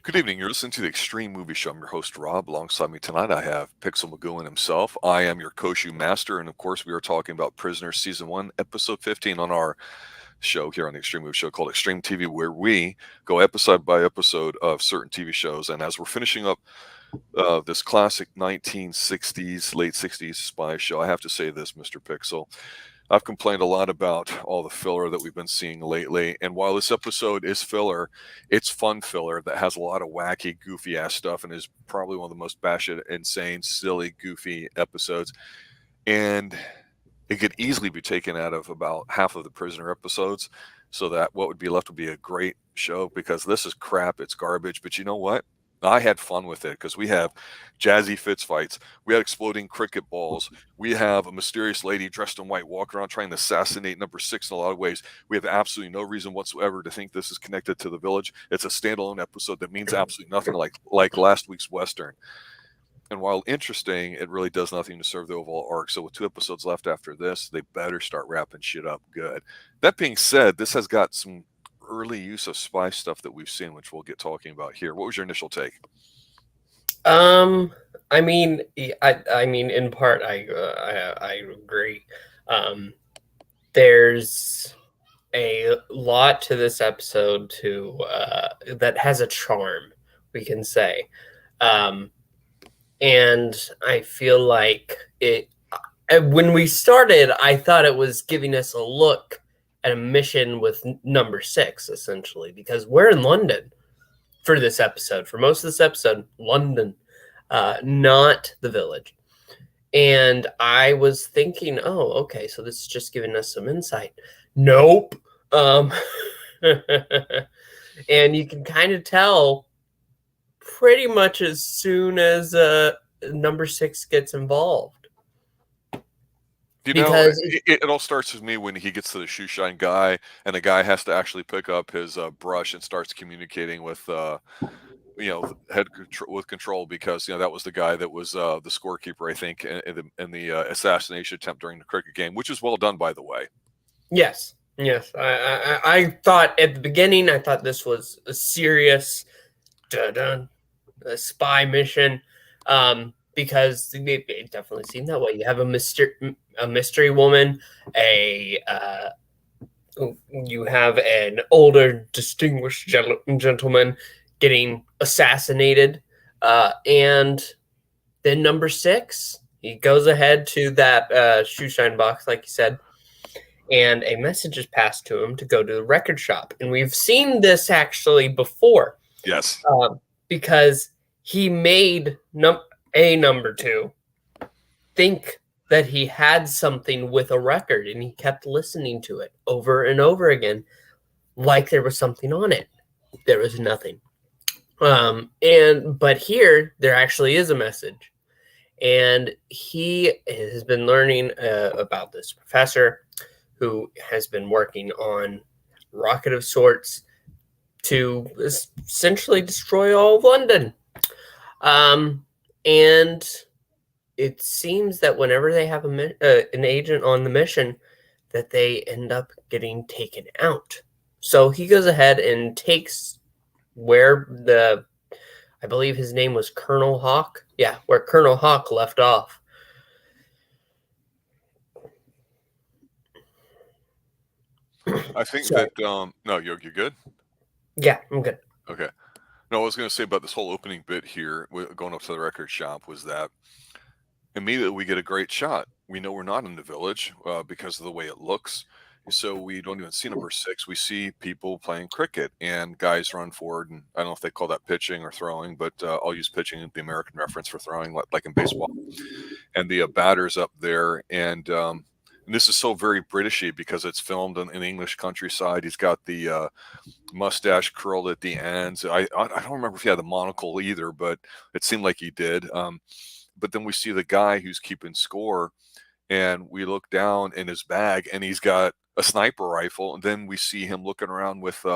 Good evening. You're listening to the Extreme Movie Show. I'm your host, Rob. Alongside me tonight, I have Pixel McGowan himself. I am your Koshu Master. And of course, we are talking about Prisoners Season 1, Episode 15 on our show here on the Extreme Movie Show called Extreme TV, where we go episode by episode of certain TV shows. And as we're finishing up this classic 1960s, late 60s spy show, I have to say this, Mr. Pixel. I've complained a lot about all the filler that we've been seeing lately. And while this episode is filler, it's fun filler that has a lot of wacky, goofy ass stuff and is probably one of the most batshit, insane, silly, goofy episodes. And it could easily be taken out of about half of the Prisoner episodes so that what would be left would be a great show, because this is crap. It's garbage. But you know what? I had fun with it because we have JAZZY FIST fights. We had exploding cricket balls. We have a mysterious lady dressed in white walking around trying to assassinate number 6 in a lot of ways. We have absolutely no reason whatsoever to think this is connected to the village. It's a standalone episode that means absolutely nothing, like last week's Western. And while interesting, it really does nothing to serve the overall arc. So with 2 episodes left after this, they better start wrapping shit up good. That being said, this has got some early use of spy stuff that we've seen, which we'll get talking about here. What was your initial take? I mean, in part, I agree. There's a lot to this episode that has a charm, we can say, and I feel like it. When we started, I thought it was giving us a look at a mission with number 6, essentially, because we're in London for this episode. For most of this episode, London, not the village. And I was thinking, oh, okay, so this is just giving us some insight. Nope. And you can kind of tell pretty much as soon as number 6 gets involved. You know, it all starts with me when he gets to the shoe shine guy, and the guy has to actually pick up his brush and starts communicating with, with control, because that was the guy that was the scorekeeper, I think, in the assassination attempt during the cricket game, which is well done, by the way. Yes. I thought at the beginning, I thought this was a serious a spy mission. Because it definitely seemed that way. You have a mystery woman, you have an older, distinguished gentleman getting assassinated, and then number 6, he goes ahead to that shoe shine box, like you said, and a message is passed to him to go to the record shop. And we've seen this actually before. Yes. Because he made number 2 think that he had something with a record, and he kept listening to it over and over again like there was something on it. There was nothing. But here there actually is a message, and he has been learning about this professor who has been working on a rocket of sorts to essentially destroy all of London. And it seems that whenever they have an agent on the mission, that they end up getting taken out. So he goes ahead and takes where I believe his name was Colonel Hawk. Yeah, where Colonel Hawk left off. I think that, no, you're good? Yeah, I'm good. Okay. No, I was going to say about this whole opening bit here, going up to the record shop, was that immediately we get a great shot. We know we're not in the village because of the way it looks. So we don't even see number 6. We see people playing cricket, and guys run forward. And I don't know if they call that pitching or throwing, but I'll use pitching, the American reference for throwing, like in baseball. And the batter's up there. And this is so very Britishy because it's filmed in the English countryside. He's got the mustache curled at the ends. I don't remember if he had the monocle either, but it seemed like he did. But then we see the guy who's keeping score, and we look down in his bag, and he's got a sniper rifle. And then we see him looking around with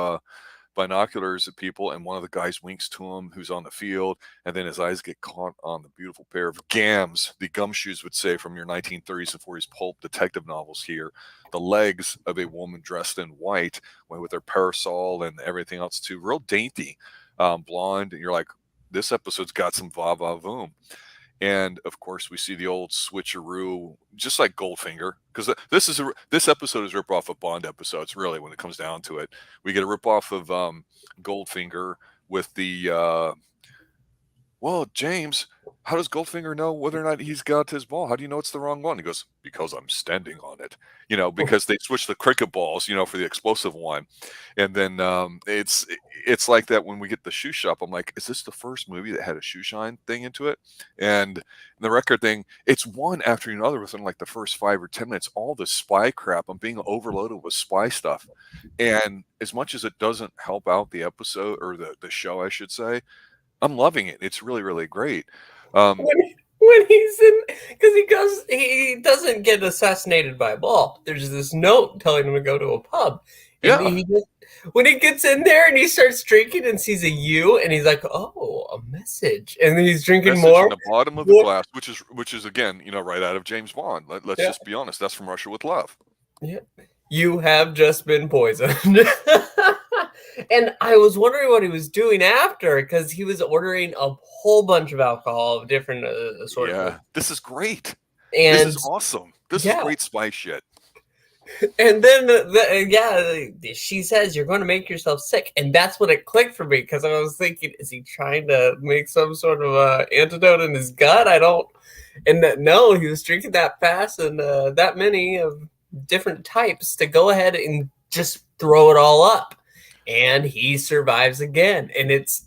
binoculars at people, and one of the guys winks to him who's on the field, and then his eyes get caught on the beautiful pair of gams, the gumshoes would say from your 1930s and 40s pulp detective novels here, the legs of a woman dressed in white with her parasol and everything else too, real dainty. blonde, and you're like, this episode's got some va va voom. And of course, we see the old switcheroo, just like Goldfinger, because this episode is rip off of Bond episodes. Really, when it comes down to it, we get a rip off of Goldfinger with the well, James, how does Goldfinger know whether or not he's got his ball? How do you know it's the wrong one? He goes, because I'm standing on it. Because they switched the cricket balls, for the explosive one. And then it's like that when we get the shoe shop. I'm like, is this the first movie that had a shoe shine thing into it? And the record thing, it's one after another within like the first 5 or 10 minutes. All the spy crap, I'm being overloaded with spy stuff. And as much as it doesn't help out the episode or the show, I should say, I'm loving it. It's really, really great. When he's in, because he doesn't get assassinated by a ball. There's this note telling him to go to a pub. And when he gets in there and he starts drinking and sees a U, and he's like, "Oh, a message!" And then he's drinking more. In the bottom of the glass, which is again, right out of James Bond. Let's just be honest. That's from Russia with Love. Yeah, you have just been poisoned. And I was wondering what he was doing after, because he was ordering a whole bunch of alcohol of different sorts. Yeah, this is great. And this is awesome. This is great spy shit. And then, she says, you're going to make yourself sick. And that's when it clicked for me, because I was thinking, is he trying to make some sort of antidote in his gut? No, he was drinking that fast and that many of different types to go ahead and just throw it all up. And he survives again. And it's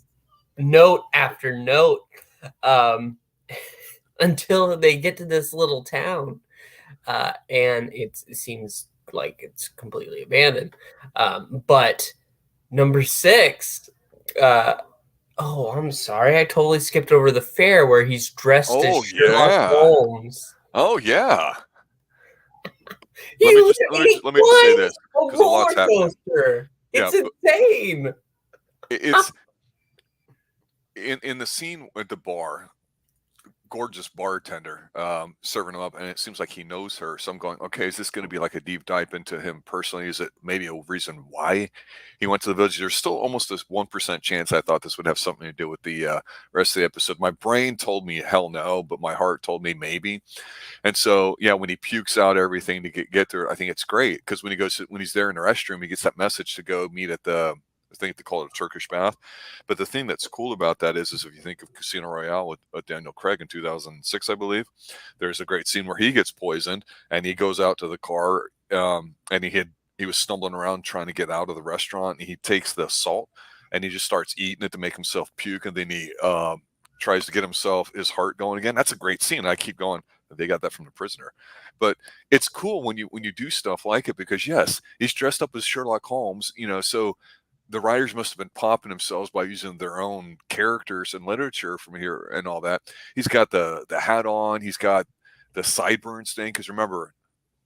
note after note until they get to this little town. And it seems like it's completely abandoned. But number 6, I'm sorry, I totally skipped over the fair where he's dressed as Sherlock Holmes. Oh yeah. Let me just say this, because a lot's happening. It's insane. It's in the scene at the bar. Gorgeous bartender serving him up, and it seems like he knows her. So I'm going, okay, is this going to be like a deep dive into him personally? Is it maybe a reason why he went to the village? There's still almost this 1% chance I thought this would have something to do with the rest of the episode. My brain told me hell no, but my heart told me maybe. And so when he pukes out everything to get there, I think it's great, because when he's there in the restroom, he gets that message to go meet at I think they call it a Turkish bath. But the thing that's cool about that is if you think of Casino Royale with Daniel Craig in 2006, I believe, there's a great scene where he gets poisoned and he goes out to the car and he was stumbling around trying to get out of the restaurant, and he takes the salt and he just starts eating it to make himself puke, and then he tries to get his heart going again. That's a great scene. I keep going, they got that from The Prisoner. But it's cool when you do stuff like it, because yes, he's dressed up as Sherlock Holmes, so the writers must have been popping themselves by using their own characters and literature from here and all that. He's got the hat on. He's got the sideburns thing, because remember,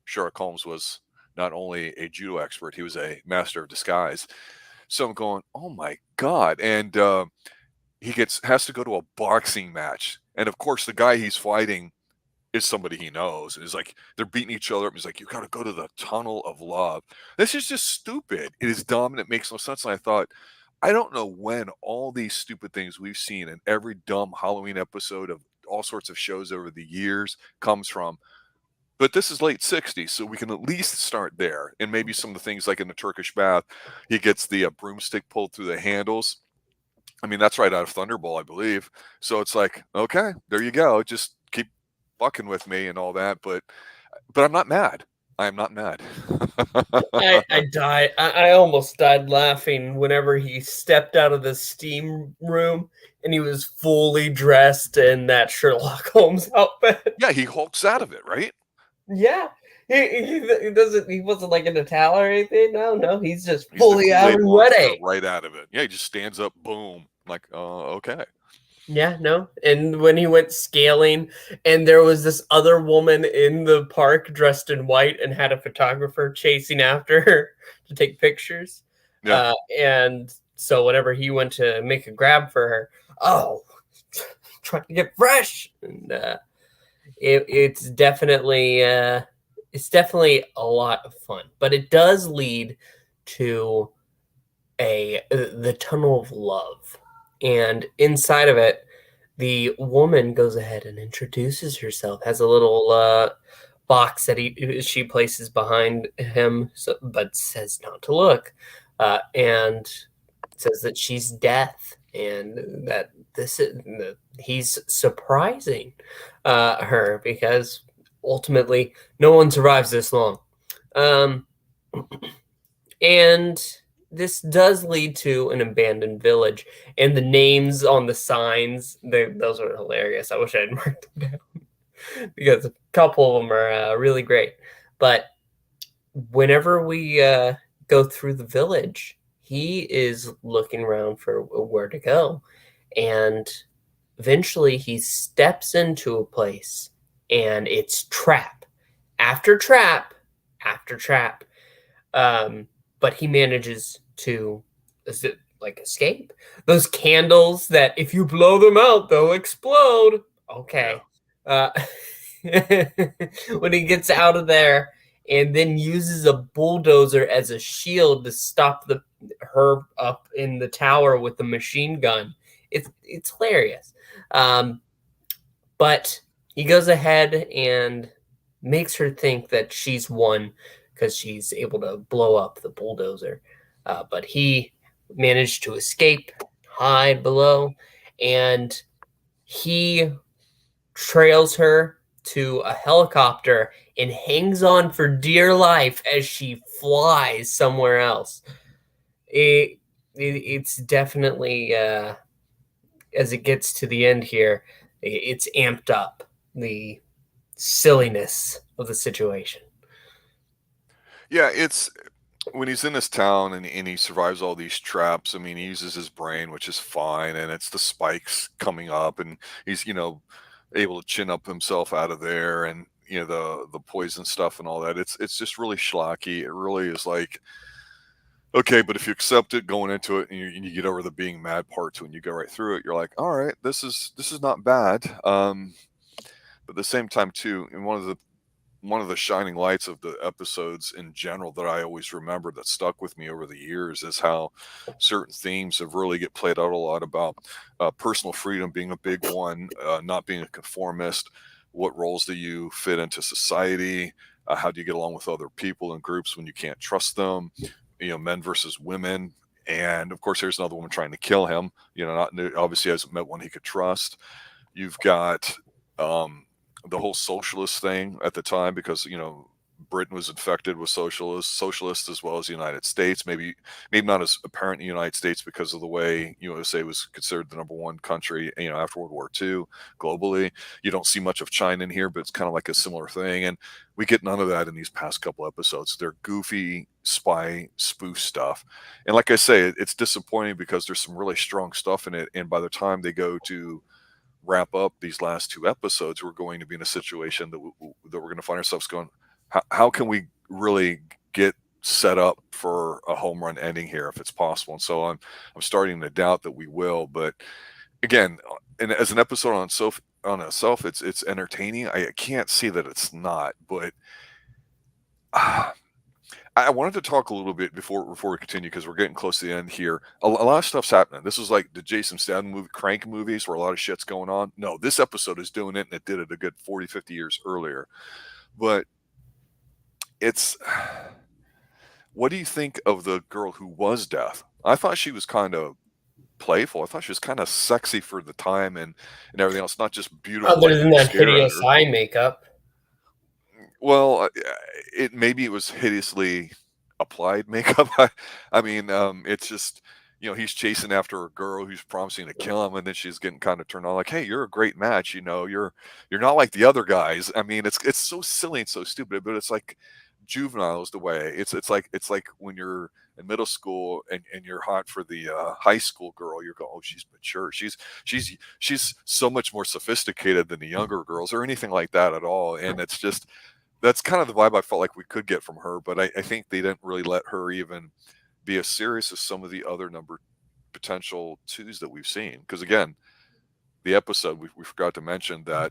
Sherlock Holmes was not only a judo expert, he was a master of disguise. So I'm going, oh my God. And he has to go to a boxing match. And of course, the guy he's fighting is somebody he knows. And it's like they're beating each other up. He's like, you got to go to the tunnel of love. This is just stupid. It is dumb and it makes no sense. And I thought, I don't know when all these stupid things we've seen in every dumb Halloween episode of all sorts of shows over the years comes from. But this is late 60s, so we can at least start there. And maybe some of the things like in the Turkish bath, he gets the broomstick pulled through the handles. I mean, that's right out of Thunderball, I believe. So it's like, okay, there you go. Just keep fucking with me and all that, but I'm not mad. I am not mad. I died. I almost died laughing whenever he stepped out of the steam room and he was fully dressed in that Sherlock Holmes outfit. Yeah, he hulks out of it, right? Yeah. He doesn't. He wasn't like in a towel or anything. No. He's just fully out and ready. Right out of it. Yeah, he just stands up. Boom. Like, okay. Yeah, no. And when he went scaling, and there was this other woman in the park dressed in white and had a photographer chasing after her to take pictures. Yeah. And so whenever he went to make a grab for her, trying to get fresh. And it's definitely a lot of fun. But it does lead to the tunnel of love. And inside of it, the woman goes ahead and introduces herself, has a little box that she places behind him, but says not to look, and says that she's death, and that he's surprising her because ultimately no one survives this long. Um, and this does lead to an abandoned village, and the names on the signs, those are hilarious. I wish I had marked them down because a couple of them are really great. But whenever we go through the village, he is looking around for where to go, and eventually he steps into a place, and it's trap after trap after trap. But he manages to, is it like escape? Those candles that if you blow them out, they'll explode. Okay. Yeah. When he gets out of there and then uses a bulldozer as a shield to stop her up in the tower with the machine gun. It's hilarious. But he goes ahead and makes her think that she's won because she's able to blow up the bulldozer. But he managed to escape, hide below, and he trails her to a helicopter and hangs on for dear life as she flies somewhere else. It's definitely, as it gets to the end here, it's amped up the silliness of the situation. Yeah, it's when he's in this town and he survives all these traps. I mean, he uses his brain, which is fine, and it's the spikes coming up, and he's able to chin up himself out of there, and the poison stuff and all that. It's just really schlocky. It really is like, okay, but if you accept it going into it, and you get over the being mad part to it, and you go right through it, you're like, all right, this is not bad. But at the same time too, and one of the shining lights of the episodes in general that I always remember that stuck with me over the years is how certain themes have really get played out a lot about personal freedom being a big one, not being a conformist. What roles do you fit into society? How do you get along with other people and groups when you can't trust them? Men versus women. And of course, there's another woman trying to kill him. Not obviously hasn't met one he could trust. You've got the whole socialist thing at the time because Britain was infected with socialists as well as the United States. Maybe not as apparent in the United States because of the way USA was considered the number one country after World War II globally. You don't see much of China in here, but it's kind of like a similar thing, and we get none of that in these past couple episodes. They're goofy spy spoof stuff, and like I say, it's disappointing because there's some really strong stuff in it, and by the time they go to wrap up these last two episodes, we're going to be in a situation that we're going to find ourselves going, how can we really get set up for a home run ending here if it's possible? And so I'm starting to doubt that we will. But again, and as an episode on itself, it's entertaining. I can't see that it's not, but I wanted to talk a little bit before we continue because we're getting close to the end here. A lot of stuff's happening. This is like the Jason Statham movie, Crank movies, where a lot of shit's going on. No, this episode is doing it, and it did it a good 40, 50 years earlier. But it's, what do you think of the girl who was Death? I thought she was kind of playful. I thought she was kind of sexy for the time and everything else, not just beautiful Other like than you that stare at hideous her. eye makeup. Well, maybe it was hideously applied makeup. I mean, it's just he's chasing after a girl who's promising to kill him, and then she's getting kind of turned on, like, "Hey, you're a great match. You're not like the other guys." I mean, it's so silly and so stupid, but it's like juvenile is the way. It's like when you're in middle school and you're hot for the high school girl. You're going, "Oh, she's mature. She's so much more sophisticated than the younger girls or anything like that at all." And it's just that's kind of the vibe I felt like we could get from her, but I think they didn't really let her even be as serious as some of the other number potential twos that we've seen. Because again, the episode we forgot to mention that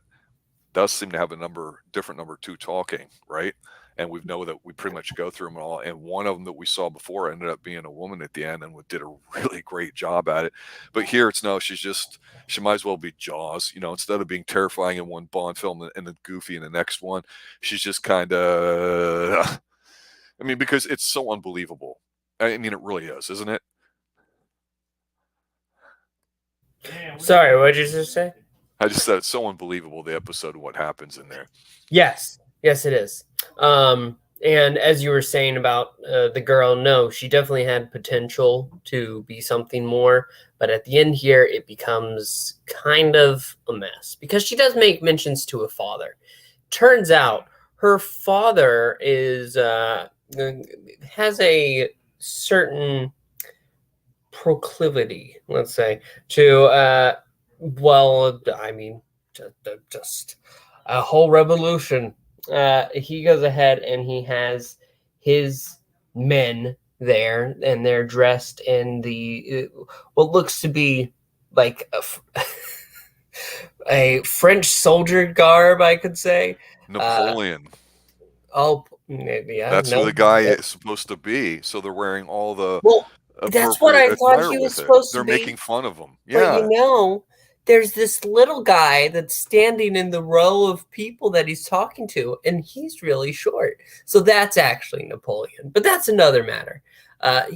does seem to have a different number two talking, right? and we know that we pretty much go through them all. And one of them that we saw before ended up being a woman at the end and did a really great job at it. But here it's no, she might as well be Jaws, instead of being terrifying in one Bond film and then goofy in the next one, she's just kind of, I mean, because it's so unbelievable. I mean, it really is, isn't it? Sorry, what did you just say? I just said it's so unbelievable, the episode, and what happens in there. Yes, it is. And as you were saying about the girl, no, she definitely had potential to be something more. But at the end here, it becomes kind of a mess because she does make mentions to a father. Turns out her father has a certain proclivity, let's say, to just a whole revolution. He goes ahead and he has his men there, and they're dressed in the what looks to be like a French soldier garb, I could say. Napoleon. Yeah, that's who the guy is supposed to be. So they're wearing all the that's what I thought he was supposed to be. They're making fun of him. Yeah. But there's this little guy that's standing in the row of people that he's talking to, and he's really short. So that's actually Napoleon. But that's another matter. But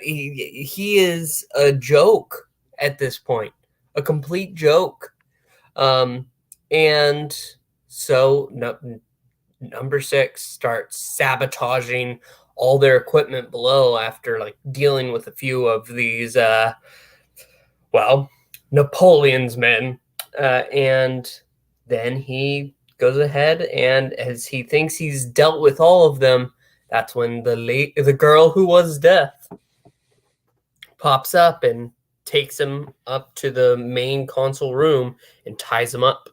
he is a joke at this point, a complete joke. And so number 6 starts sabotaging all their equipment below after dealing with a few of these Napoleon's men, and then he goes ahead, and as he thinks he's dealt with all of them, that's when the girl who was death pops up and takes him up to the main console room and ties him up,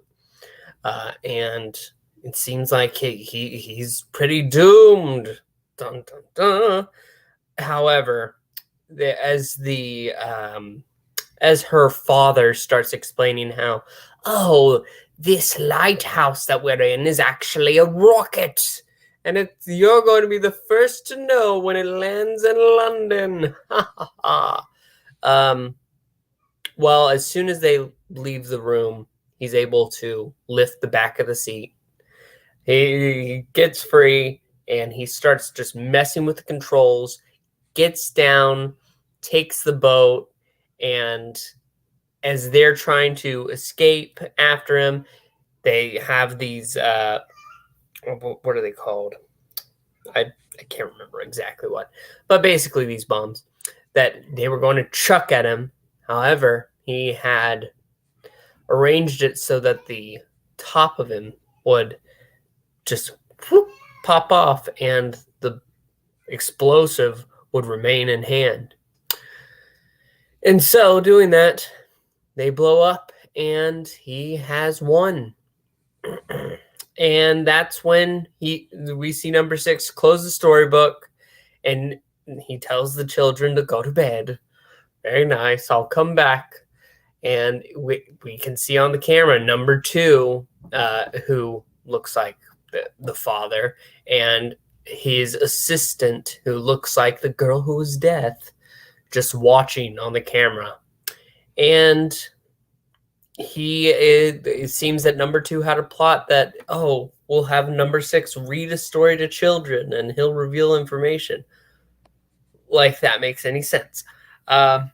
and it seems like he's pretty doomed. Dun, dun, dun. However, as her father starts explaining how, this lighthouse that we're in is actually a rocket, and you're going to be the first to know when it lands in London. Well, as soon as they leave the room, he's able to lift the back of the seat. He gets free, and he starts just messing with the controls, gets down, takes the boat, and as they're trying to escape after him, they have these, what are they called? I can't remember exactly what, but basically these bombs that they were going to chuck at him. However, he had arranged it so that the top of him would just pop off and the explosive would remain in hand. And so doing that, they blow up and he has won. And that's when we see number 6 close the storybook, and he tells the children to go to bed. Very nice. I'll come back. And we can see on the camera number 2, who looks like the father, and his assistant, who looks like the girl who was death, just watching on the camera. And it seems that number 2 had a plot that, we'll have number 6 read a story to children and he'll reveal information. Like that makes any sense. But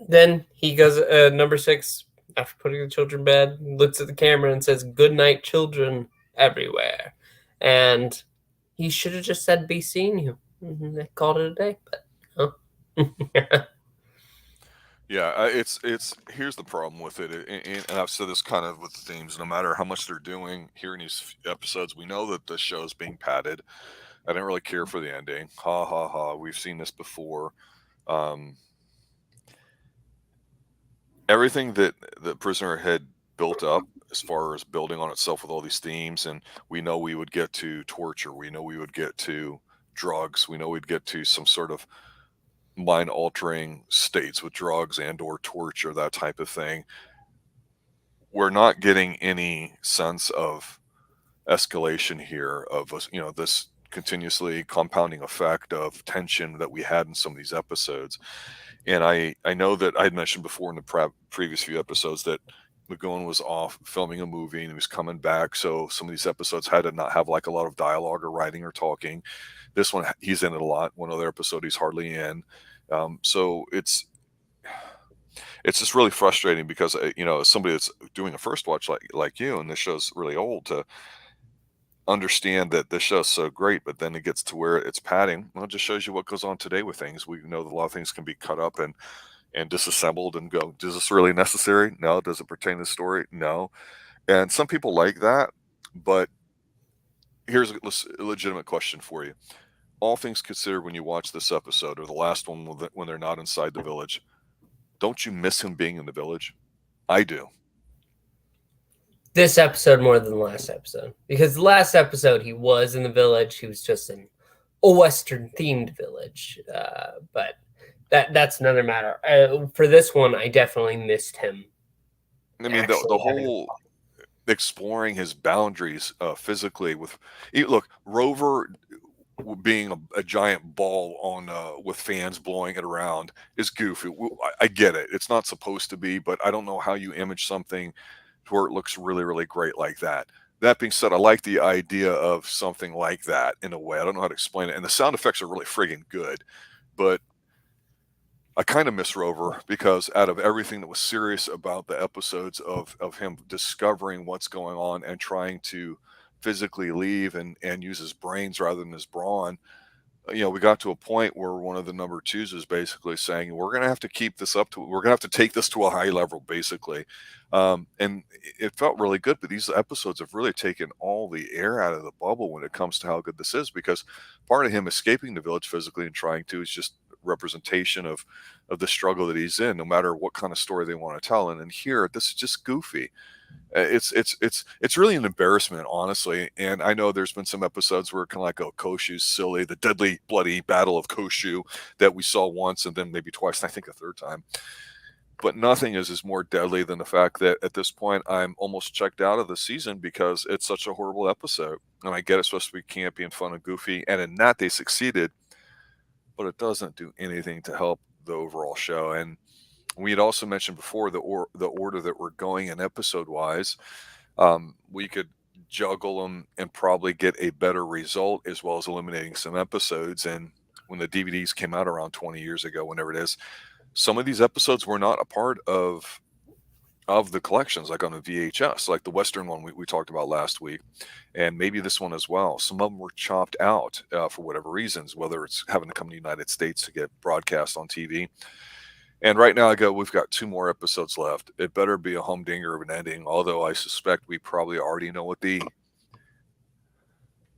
then he goes, number 6, after putting the children in bed, looks at the camera and says, "Good night, children everywhere." And he should have just said, "Be seeing you." They called it a day, but Yeah, it's here's the problem with it, and I've said this kind of with the themes. No matter how much they're doing here in these episodes, we know that the show's being padded. I didn't really care for the ending. Ha ha ha. We've seen this before. Everything that the prisoner had built up as far as building on itself with all these themes, and we know we would get to torture. We know we would get to drugs. We know we'd get to some sort of mind-altering states with drugs and or torture, that type of thing. We're not getting any sense of escalation here of this continuously compounding effect of tension that we had in some of these episodes. And I know that I had mentioned before in the previous few episodes that McGowan was off filming a movie and he was coming back, so some of these episodes had to not have like a lot of dialogue or writing or talking. This one, he's in it a lot. One other episode, he's hardly in. So it's just really frustrating because as somebody that's doing a first watch like you, and this show's really old, to understand that this show's so great, but then it gets to where it's padding. Well, it just shows you what goes on today with things. We know that a lot of things can be cut up and disassembled and go, is this really necessary? No. Does it pertain to the story? No. And some people like that, but here's a legitimate question for you. All things considered, when you watch this episode or the last one when they're not inside the village, don't you miss him being in the village? I do. This episode more than the last episode, because the last episode he was in the village. He was just in a Western themed village, but that's another matter. For this one, I definitely missed him. I mean, the whole exploring his boundaries physically look, Rover being a giant ball on with fans blowing it around is goofy. I get it. It's not supposed to be, but I don't know how you image something to where it looks really, really great like that. That being said, I like the idea of something like that in a way. I don't know how to explain it. And the sound effects are really friggin' good, but I kind of miss Rover because out of everything that was serious about the episodes of him discovering what's going on and trying to physically leave and use his brains rather than his brawn, we got to a point where one of the number twos was basically saying, we're going to have to keep this up we're going to have to take this to a high level, basically. And it felt really good, but these episodes have really taken all the air out of the bubble when it comes to how good this is, because part of him escaping the village physically and trying to is just representation of the struggle that he's in, no matter what kind of story they want to tell. And in here, this is just goofy. It's really an embarrassment, honestly. And I know there's been some episodes where kind of like, oh, Koshu's silly, the deadly bloody battle of Koshu that we saw once and then maybe twice, and I think a third time. But nothing is more deadly than the fact that at this point I'm almost checked out of the season because it's such a horrible episode. And I get it's supposed to be campy and fun and goofy, and in that they succeeded, but it doesn't do anything to help the overall show. And we had also mentioned before the order that we're going in episode wise. We could juggle them and probably get a better result, as well as eliminating some episodes. And when the DVDs came out around 20 years ago, whenever it is, some of these episodes were not a part of the collections, like on the VHS, like the Western one we talked about last week, and maybe this one as well. Some of them were chopped out for whatever reasons, whether it's having to come to the United States to get broadcast on TV. And right now we've got 2 more episodes left. It better be a humdinger of an ending, although I suspect we probably already know what the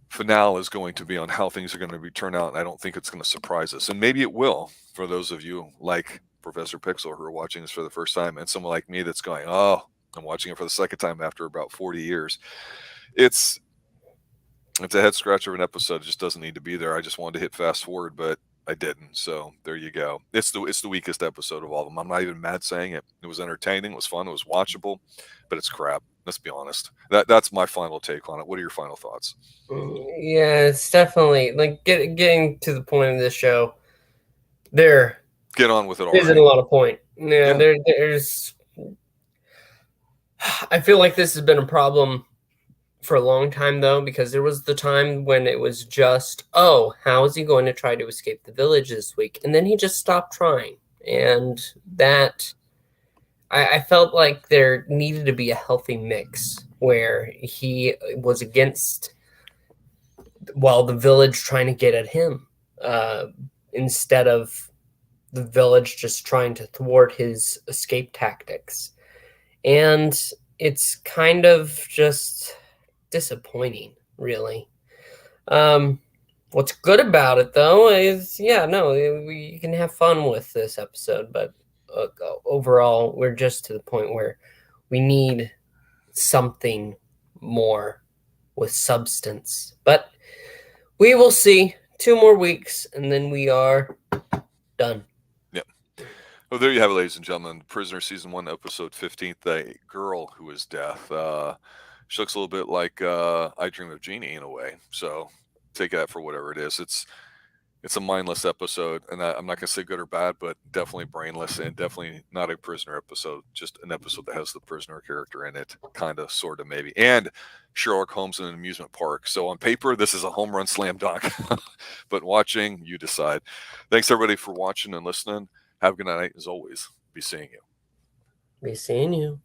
finale is going to be on how things are going to be turned out. And I don't think it's going to surprise us. And maybe it will for those of you like Professor Pixel who are watching this for the first time, and someone like me that's going, oh, I'm watching it for the second time after about 40 years. It's a head scratcher of an episode. It just doesn't need to be there. I just wanted to hit fast forward, but I didn't. So there you go. It's the weakest episode of all of them. I'm not even mad saying it. It was entertaining. It was fun. It was watchable, but it's crap. Let's be honest. That's my final take on it. What are your final thoughts? Yeah, it's definitely like getting to the point of this show. There, get on with it already. Isn't a lot of point. Yeah. There's. I feel like this has been a problem for a long time, though, because there was the time when it was just, oh, how is he going to try to escape the village this week? And then he just stopped trying. And that, I felt like there needed to be a healthy mix where he was against, the village trying to get at him, instead of the village just trying to thwart his escape tactics. And it's kind of just disappointing, really. What's good about it, though, is you can have fun with this episode, but overall, we're just to the point where we need something more with substance. But we will see. 2 more weeks, and then we are done. Yep. Well, there you have it, ladies and gentlemen. Prisoner Season 1, Episode 15, The Girl Who Is Death. She looks a little bit like I Dream of Jeannie in a way. So take that for whatever it is. It's a mindless episode, and I'm not going to say good or bad, but definitely brainless, and definitely not a prisoner episode. Just an episode that has the prisoner character in it, kind of, sort of, maybe. And Sherlock Holmes in an amusement park. So on paper, this is a home run slam dunk. But watching, you decide. Thanks, everybody, for watching and listening. Have a good night. As always, be seeing you. Be seeing you.